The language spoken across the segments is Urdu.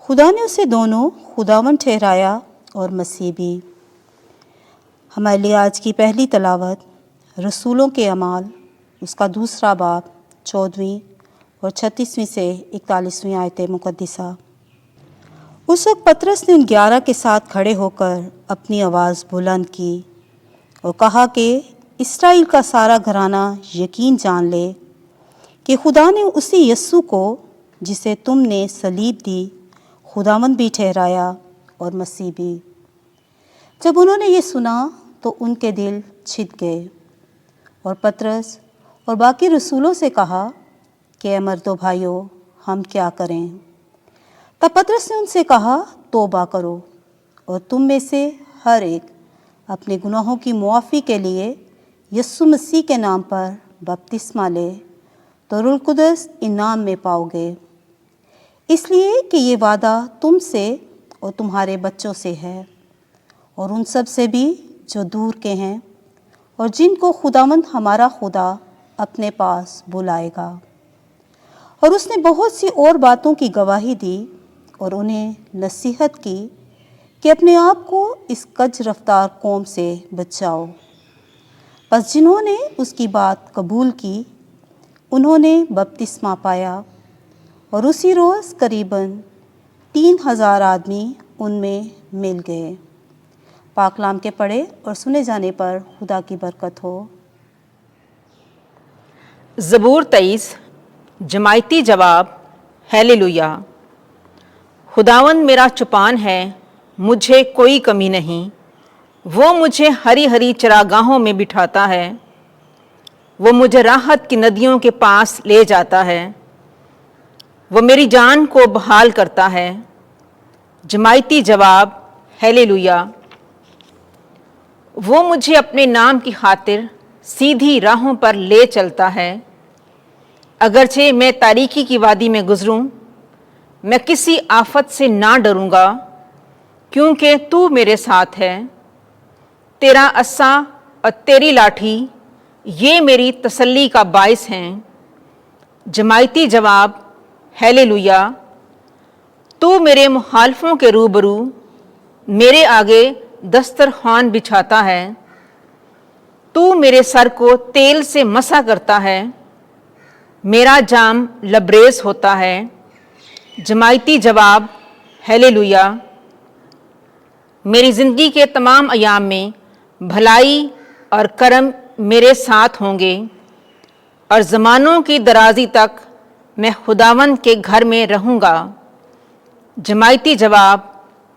خدا نے اسے دونوں خداوند ٹھہرایا اور مسیح بھی۔ ہمارے لیے آج کی پہلی تلاوت رسولوں کے اعمال، اس کا دوسرا باب 14ویں اور 36ویں سے 41ویں آیت مقدسہ۔ اس وقت پطرس نے ان 11 کے ساتھ کھڑے ہو کر اپنی آواز بلند کی اور کہا کہ اسرائیل کا سارا گھرانہ یقین جان لے کہ خدا نے اسی یسوع کو جسے تم نے صلیب دی خداوند بھی ٹھہرایا اور مسیح بھی۔ جب انہوں نے یہ سنا تو ان کے دل چھت گئے، اور پطرس اور باقی رسولوں سے کہا کہ اے مردو بھائیو، ہم کیا کریں؟ تب پطرس نے ان سے کہا، توبہ کرو اور تم میں سے ہر ایک اپنے گناہوں کی معافی کے لیے یسوع مسیح کے نام پر بپتسمہ لے تو روح القدس انعام میں پاؤ گے، اس لیے کہ یہ وعدہ تم سے اور تمہارے بچوں سے ہے، اور ان سب سے بھی جو دور کے ہیں، اور جن کو خداوند ہمارا خدا اپنے پاس بلائے گا۔ اور اس نے بہت سی اور باتوں کی گواہی دی اور انہیں نصیحت کی کہ اپنے آپ کو اس کج رفتار قوم سے بچاؤ۔ پس جنہوں نے اس کی بات قبول کی انہوں نے بپتسمہ پایا، اور اسی روز قریباً 3000 آدمی ان میں مل گئے۔ پاک کلام کے پڑھے اور سنے جانے پر خدا کی برکت ہو۔ زبور 23 جماعتی جواب۔ ہیلیلویا! خداوند میرا چوپان ہے، مجھے کوئی کمی نہیں۔ وہ مجھے ہری ہری چراگاہوں میں بٹھاتا ہے، وہ مجھے راحت کی ندیوں کے پاس لے جاتا ہے، وہ میری جان کو بحال کرتا ہے۔ جماعتی جواب۔ ہیلیلویا! وہ مجھے اپنے نام کی خاطر سیدھی راہوں پر لے چلتا ہے۔ اگرچہ میں تاریکی کی وادی میں گزروں، میں کسی آفت سے نہ ڈروں گا، کیونکہ تو میرے ساتھ ہے۔ تیرا عصا اور تیری لاٹھی یہ میری تسلی کا باعث ہیں۔ جماعتی جواب۔ ہیلیلویا! تو میرے مخالفوں کے روبرو میرے آگے دسترخوان بچھاتا ہے، تو میرے سر کو تیل سے مسح کرتا ہے، میرا جام لبریز ہوتا ہے۔ جماعتی جواب۔ ہیلیلویا! میری زندگی کے تمام ایام میں بھلائی اور کرم میرے ساتھ ہوں گے، اور زمانوں کی درازی تک میں خداوند کے گھر میں رہوں گا۔ جماعتی جواب۔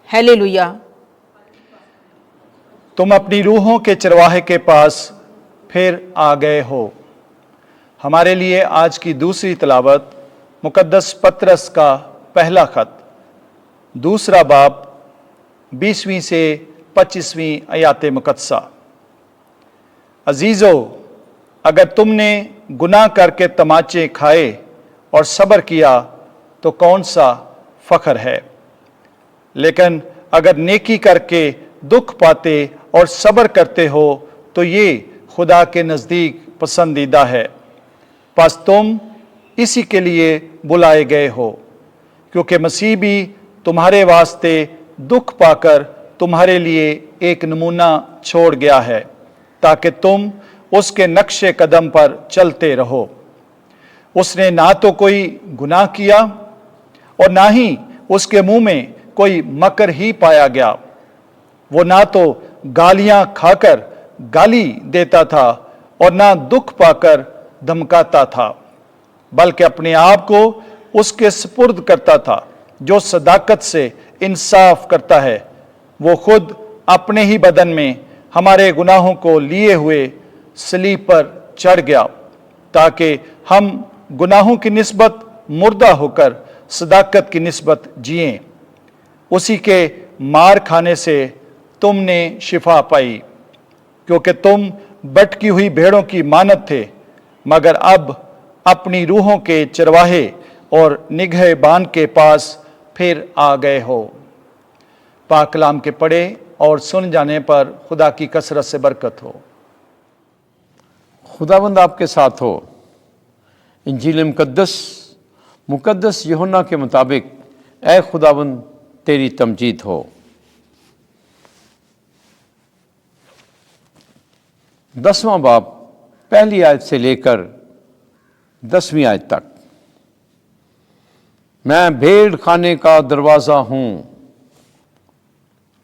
ہیلیلویا! تم اپنی روحوں کے چرواہے کے پاس پھر آ گئے ہو۔ ہمارے لیے آج کی دوسری تلاوت مقدس پطرس کا پہلا خط، دوسرا باب 20ویں سے 25ویں آیات مقدسہ۔ عزیزو، اگر تم نے گناہ کر کے تماچے کھائے اور صبر کیا تو کون سا فخر ہے، لیکن اگر نیکی کر کے دکھ پاتے اور صبر کرتے ہو تو یہ خدا کے نزدیک پسندیدہ ہے۔ پس تم اسی کے لیے بلائے گئے ہو، کیونکہ مسیح بھی تمہارے واسطے دکھ پا کر تمہارے لیے ایک نمونہ چھوڑ گیا ہے، تاکہ تم اس کے نقش قدم پر چلتے رہو۔ اس نے نہ تو کوئی گناہ کیا اور نہ ہی اس کے منہ میں کوئی مکر ہی پایا گیا۔ وہ نہ تو گالیاں کھا کر گالی دیتا تھا اور نہ دکھ پا کر دھمکاتا تھا، بلکہ اپنے آپ کو اس کے سپرد کرتا تھا جو صداقت سے انصاف کرتا ہے۔ وہ خود اپنے ہی بدن میں ہمارے گناہوں کو لیے ہوئے صلیب پر چڑھ گیا، تاکہ ہم گناہوں کی نسبت مردہ ہو کر صداقت کی نسبت جئیں۔ اسی کے مار کھانے سے تم نے شفا پائی، کیونکہ تم بٹکی ہوئی بھیڑوں کی مانند تھے، مگر اب اپنی روحوں کے چرواہے اور نگہبان کے پاس پھر آ گئے ہو۔ پاک کلام کے پڑھے اور سن جانے پر خدا کی کثرت سے برکت ہو۔ خداوند آپ کے ساتھ ہو۔ انجیل مقدس یوحنا کے مطابق اے خداوند تیری تمجید ہو۔ 10واں باب پہلی آیت سے لے کر 10ویں آیت تک۔ میں بھیڑ خانے کا دروازہ ہوں۔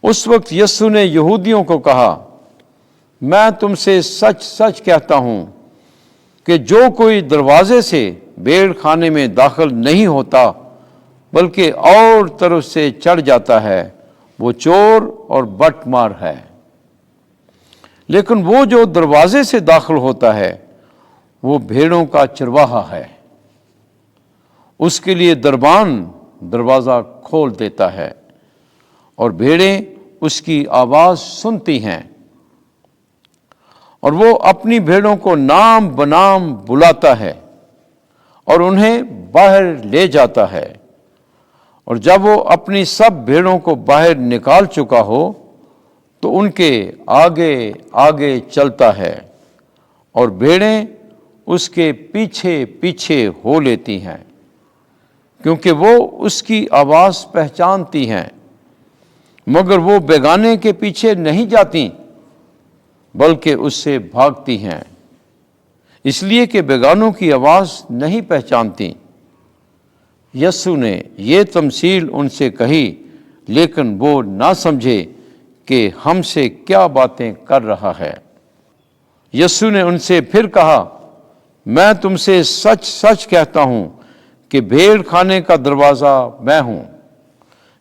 اس وقت یسوع نے یہودیوں کو کہا، میں تم سے سچ سچ کہتا ہوں کہ جو کوئی دروازے سے بھیڑ خانے میں داخل نہیں ہوتا بلکہ اور طرف سے چڑھ جاتا ہے وہ چور اور بٹ مار ہے، لیکن وہ جو دروازے سے داخل ہوتا ہے وہ بھیڑوں کا چرواہا ہے۔ اس کے لیے دربان دروازہ کھول دیتا ہے اور بھیڑیں اس کی آواز سنتی ہیں، اور وہ اپنی بھیڑوں کو نام بنام بلاتا ہے اور انہیں باہر لے جاتا ہے، اور جب وہ اپنی سب بھیڑوں کو باہر نکال چکا ہو تو ان کے آگے آگے چلتا ہے، اور بھیڑیں اس کے پیچھے پیچھے ہو لیتی ہیں، کیونکہ وہ اس کی آواز پہچانتی ہیں، مگر وہ بیگانے کے پیچھے نہیں جاتی بلکہ اس سے بھاگتی ہیں، اس لیے کہ بیگانوں کی آواز نہیں پہچانتی۔ یسوع نے یہ تمثیل ان سے کہی، لیکن وہ نہ سمجھے کہ ہم سے کیا باتیں کر رہا ہے۔ یسوع نے ان سے پھر کہا، میں تم سے سچ سچ کہتا ہوں کہ بھیڑ خانے کا دروازہ میں ہوں۔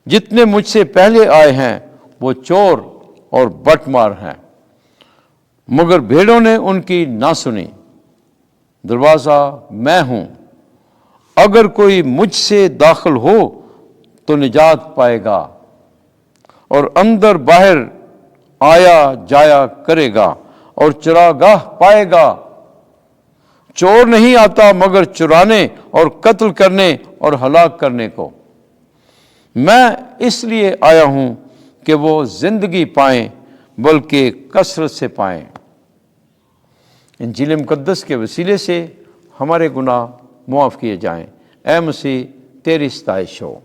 جتنے مجھ سے پہلے آئے ہیں وہ چور اور بٹ مار ہیں، مگر بھیڑوں نے ان کی نہ سنی۔ دروازہ میں ہوں، اگر کوئی مجھ سے داخل ہو تو نجات پائے گا اور اندر باہر آیا جایا کرے گا اور چراگاہ پائے گا۔ چور نہیں آتا مگر چرانے اور قتل کرنے اور ہلاک کرنے کو۔ میں اس لیے آیا ہوں کہ وہ زندگی پائیں بلکہ کثرت سے پائیں۔ انجیل مقدس کے وسیلے سے ہمارے گناہ معاف کیے جائیں۔ اے مسیح تیری ستائش ہو۔